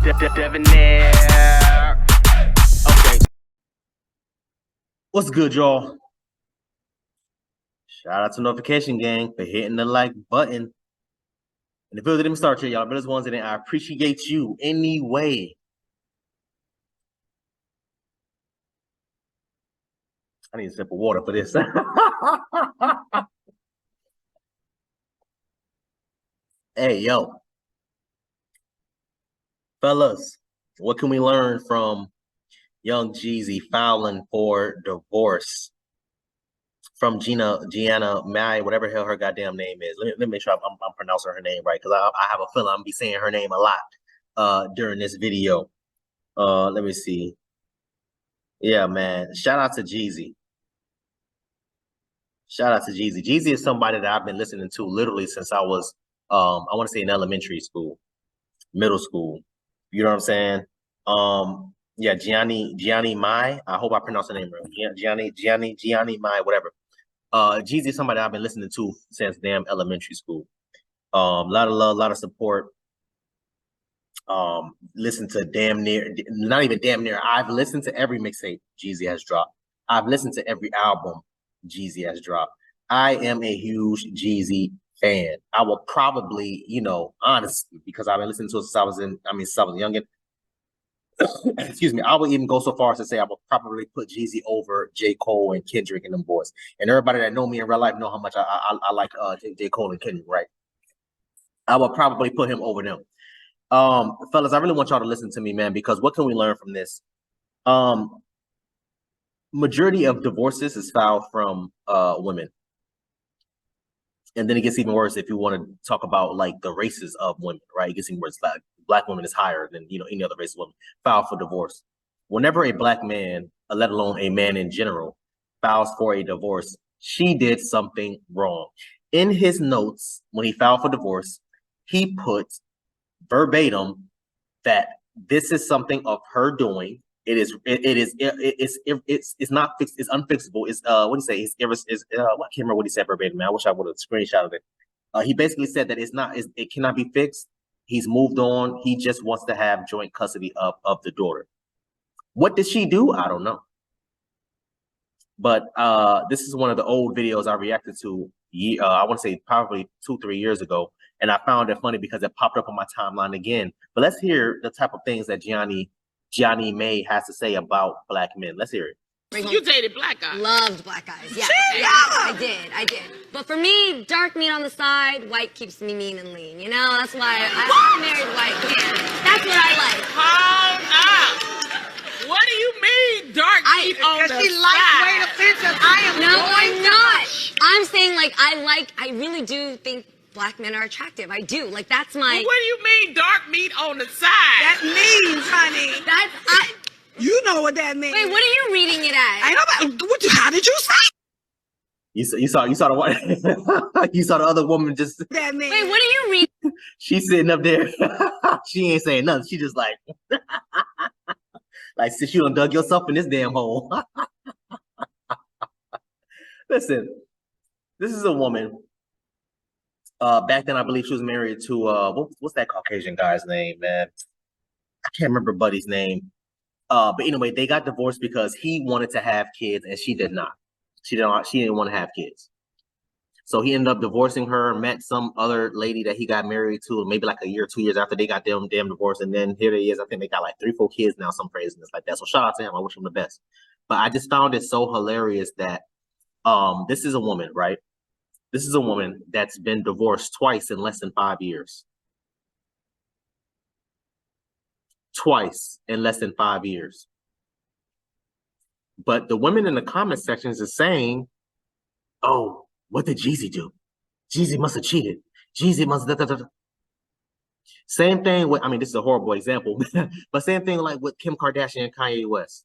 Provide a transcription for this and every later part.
Debonair. Okay. What's good, y'all? Shout out to Notification Gang for hitting the like button. And if it didn't start here, y'all, brothers, ones, and I appreciate you anyway. I need a sip of water for this. Hey, yo. Fellas, what can we learn from young Jeezy filing for divorce from Gianna Mai, whatever the hell her goddamn name is? Let me make sure I'm pronouncing her name right, because I have a feeling I'm gonna be saying her name a lot during this video. Let me see. Yeah, man. Shout out to Jeezy. Shout out to Jeezy. Jeezy is somebody that I've been listening to literally since I was I want to say in elementary school, middle school. You know what I'm saying? Yeah, Jeannie Mai. I hope I pronounced her name right. Jeannie Mai, whatever. Jeezy is somebody I've been listening to since damn elementary school. A lot of love, a lot of support. Listen to damn near, not even damn near. I've listened to every mixtape Jeezy has dropped. I've listened to every album Jeezy has dropped. I am a huge Jeezy fan. I will probably, honestly, because I've been listening to it since I was youngin'. Excuse me, I would even go so far as to say I would probably put Jeezy over J. Cole and Kendrick and them boys. And everybody that know me in real life know how much I like J. Cole and Kendrick, right? I would probably put him over them. Fellas, I really want y'all to listen to me, man, because what can we learn from this? Majority of divorces is filed from women. And then it gets even worse if you want to talk about like the races of women, right? It gets even worse. Like black women is higher than any other race of women file for divorce. Whenever a black man, let alone a man in general, files for a divorce, she did something wrong. In his notes, when he filed for divorce, he put verbatim that this is something of her doing. It's not fixed. It's unfixable. It's what do you say? I can't remember what he said verbatim, man. I wish I would have screenshotted it. He basically said that it cannot be fixed. He's moved on. He just wants to have joint custody of the daughter. What did she do? I don't know. But this is one of the old videos I reacted to. I want to say probably 2-3 years ago, and I found it funny because it popped up on my timeline again. But let's hear the type of things that Jeannie Mai has to say about black men. Let's hear it. You dated black guys. Loved black guys. Yeah, I did. But for me, dark meat on the side, white keeps me mean and lean. That's why I married white. Yeah, that's what I like. Hold up. What do you mean, dark meat on the side? Because she lightweight offensive. I'm not. I'm saying I really do think black men are attractive. I do. Like that's my. Well, what do you mean, dark meat on the side? That means, honey. You know what that means. Wait, what are you reading it as? I know. How did you say? You saw the one. You saw the other woman just. That means. Wait, what are you reading? She's sitting up there. She ain't saying nothing. She just like, like since you done dug yourself in this damn hole. Listen, this is a woman. Back then, I believe she was married to what's that Caucasian guy's name, man? I can't remember Buddy's name. But anyway, they got divorced because he wanted to have kids and she did not. She didn't want to have kids. So he ended up divorcing her, met some other lady that he got married to, maybe like a year or 2 years after they got them damn divorced. And then here he is. I think they got like 3-4 kids now, some craziness like that. So shout out to him. I wish him the best. But I just found it so hilarious that this is a woman, right? This is a woman that's been divorced twice in less than 5 years. Twice in less than 5 years. But the women in the comment sections are saying, oh, what did Jeezy do? Jeezy must have cheated. Jeezy must have. Same thing with, this is a horrible example, but same thing like with Kim Kardashian and Kanye West.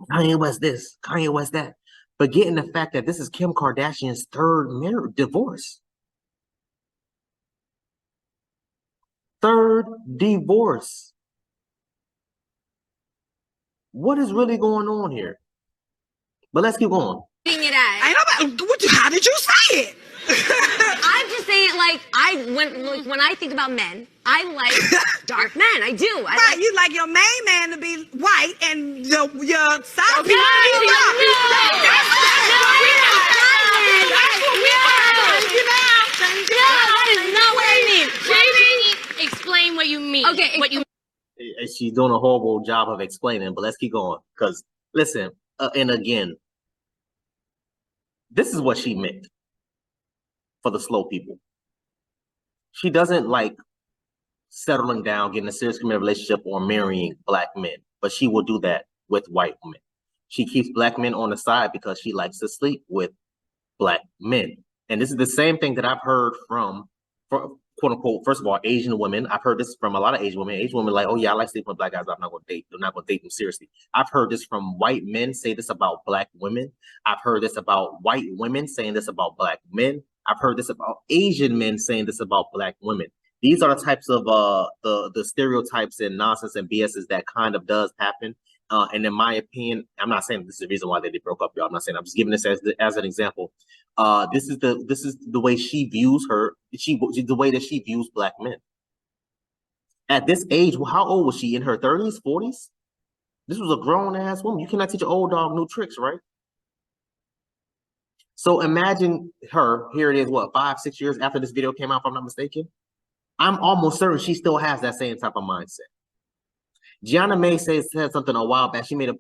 Kanye West this, Kanye West that. Forgetting the fact that this is Kim Kardashian's third divorce. Third divorce. What is really going on here? But let's keep going. It as. I know. How did you say it? I'm just saying, when I think about men, I like dark men. I do. You like your main man to be white and your side piece that is not what I mean. Jeannie, explain what you mean. Okay, what you. She's doing a horrible job of explaining, but let's keep going. Because listen, and again, this is what she meant for the slow people. She doesn't like settling down, getting a serious committed relationship, or marrying black men, but she will do that with white women. She keeps black men on the side because she likes to sleep with black men. And this is the same thing that I've heard from, quote unquote, first of all, Asian women. I've heard this from a lot of Asian women. Asian women like, oh yeah, I like sleeping with black guys, but I'm not going to date. I'm not going to date them seriously. I've heard this from white men say this about black women. I've heard this about white women saying this about black men. I've heard this about Asian men saying this about black women. These are the types of the stereotypes and nonsense and BS's that kind of does happen. And in my opinion, I'm not saying this is the reason why they broke up, y'all. I'm not saying. I'm just giving this as an example. This is the way she views the way that she views black men. At this age, well, how old was she? In her 30s, 40s? This was a grown ass woman. You cannot teach an old dog new tricks, right? So imagine her. Here it is. What, 5, 6 years after this video came out, if I'm not mistaken. I'm almost certain she still has that same type of mindset. Gianna May said something a while back. She made a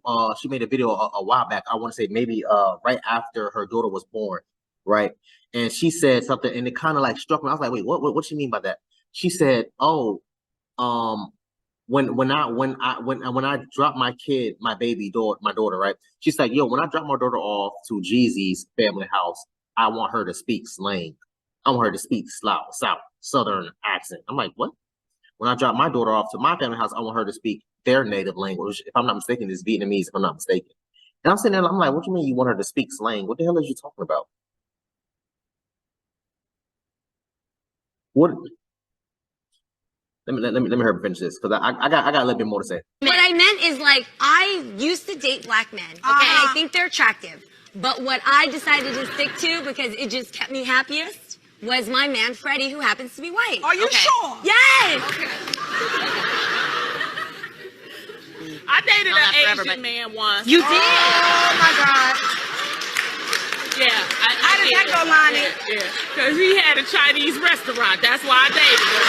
video a while back. I want to say maybe right after her daughter was born, right? And she said something, and it kind of like struck me. I was like, wait, what she mean by that? She said, oh, when I drop my kid, my daughter, right? She's like, yo, when I drop my daughter off to Jeezy's family house, I want her to speak slang. I want her to speak Southern accent. I'm like, what? When I drop my daughter off to my family house, I want her to speak their native language. If I'm not mistaken, it's Vietnamese, if I'm not mistaken. And I'm sitting there, I'm like, what do you mean you want her to speak slang? What the hell are you talking about? What? Let me hear her finish this, because I got a little bit more to say. What I meant is, like, I used to date black men. Okay, I think they're attractive. But what I decided to stick to, because it just kept me happiest, was my man Freddie, who happens to be white. Are you sure? Yes. Okay. I dated an Asian man once. You did? Oh my God. Yeah. How did that go, Lonnie? Yeah. Because he had a Chinese restaurant. That's why I dated him.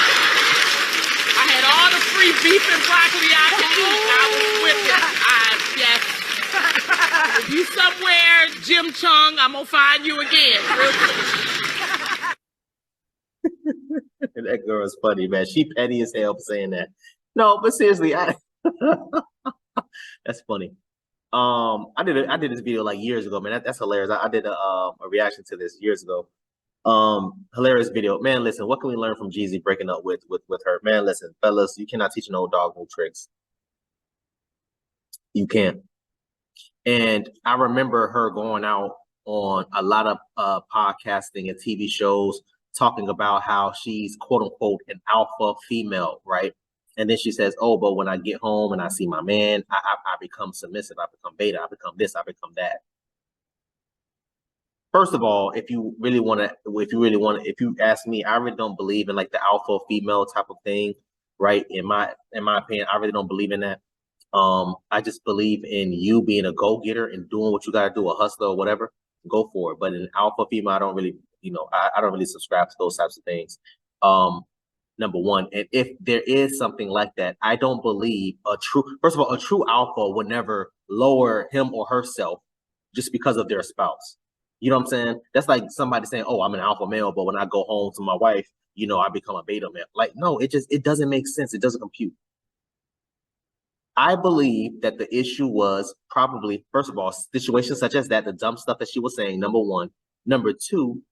I had all the free beef and broccoli I could eat. I was with him. Yes. If you somewhere, Jim Chung, I'm going to find you again. Real quick. That girl is funny, man. She petty as hell for saying that. No, but seriously, that's funny. I did this video like years ago, man. That's hilarious. I did a reaction to this years ago. Hilarious video, man. Listen, what can we learn from Jeezy breaking up with her? Man, listen, fellas, you cannot teach an old dog new tricks. You can't. And I remember her going out on a lot of podcasting and TV shows, talking about how she's quote unquote an alpha female, right? And then she says, oh, but when I get home and I see my man, I become submissive, I become beta, I become this, I become that. First of all, if you ask me, I really don't believe in like the alpha female type of thing, right? In my opinion, I really don't believe in that. I just believe in you being a go-getter and doing what you gotta do, a hustler or whatever, go for it. But in alpha female, I don't really, I don't really subscribe to those types of things. Number one, and if there is something like that, I don't believe a true alpha would never lower him or herself just because of their spouse. You know what I'm saying? That's like somebody saying, oh, I'm an alpha male, but when I go home to my wife, I become a beta male. Like, no, it doesn't make sense. It doesn't compute. I believe that the issue was probably, first of all, situations such as that, the dumb stuff that she was saying, number one. Number two,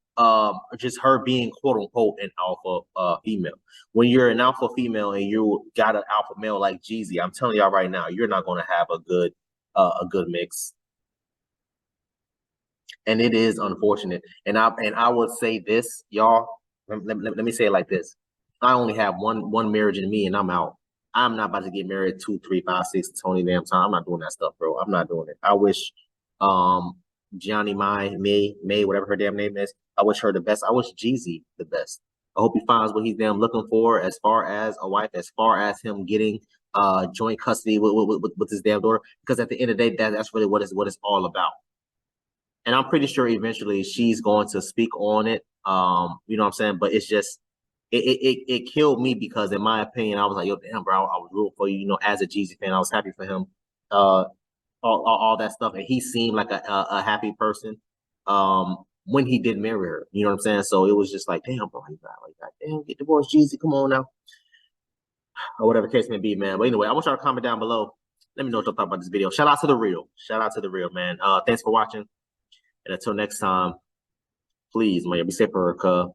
just her being quote unquote an alpha female. When you're an alpha female and you got an alpha male like Jeezy, I'm telling y'all right now, you're not going to have a good mix. And it is unfortunate. And I would say this, y'all. Let me say it like this: I only have one marriage in me, and I'm out. I'm not about to get married 2, 3, 5, 6, 20 damn time. I'm not doing that stuff, bro. I'm not doing it. I wish Jeannie, May, whatever her damn name is, I wish her the best. I wish Jeezy the best. I hope he finds what he's damn looking for as far as a wife, as far as him getting joint custody with his damn daughter. Because at the end of the day, that's really what it's all about. And I'm pretty sure eventually she's going to speak on it. You know what I'm saying? But it's just it killed me because in my opinion, I was like, yo, damn, bro, I was rooting for you. You know, as a Jeezy fan, I was happy for him. All that stuff, and he seemed like a happy person. When he did marry her, you know what I'm saying? So it was just like, damn, bro, damn, get divorced, Jeezy, come on now, or whatever the case may be, man. But anyway, I want y'all to comment down below. Let me know what y'all thought about this video. Shout out to the real. Shout out to the real, man. Thanks for watching. And until next time, please, man, be safe for her, cuz.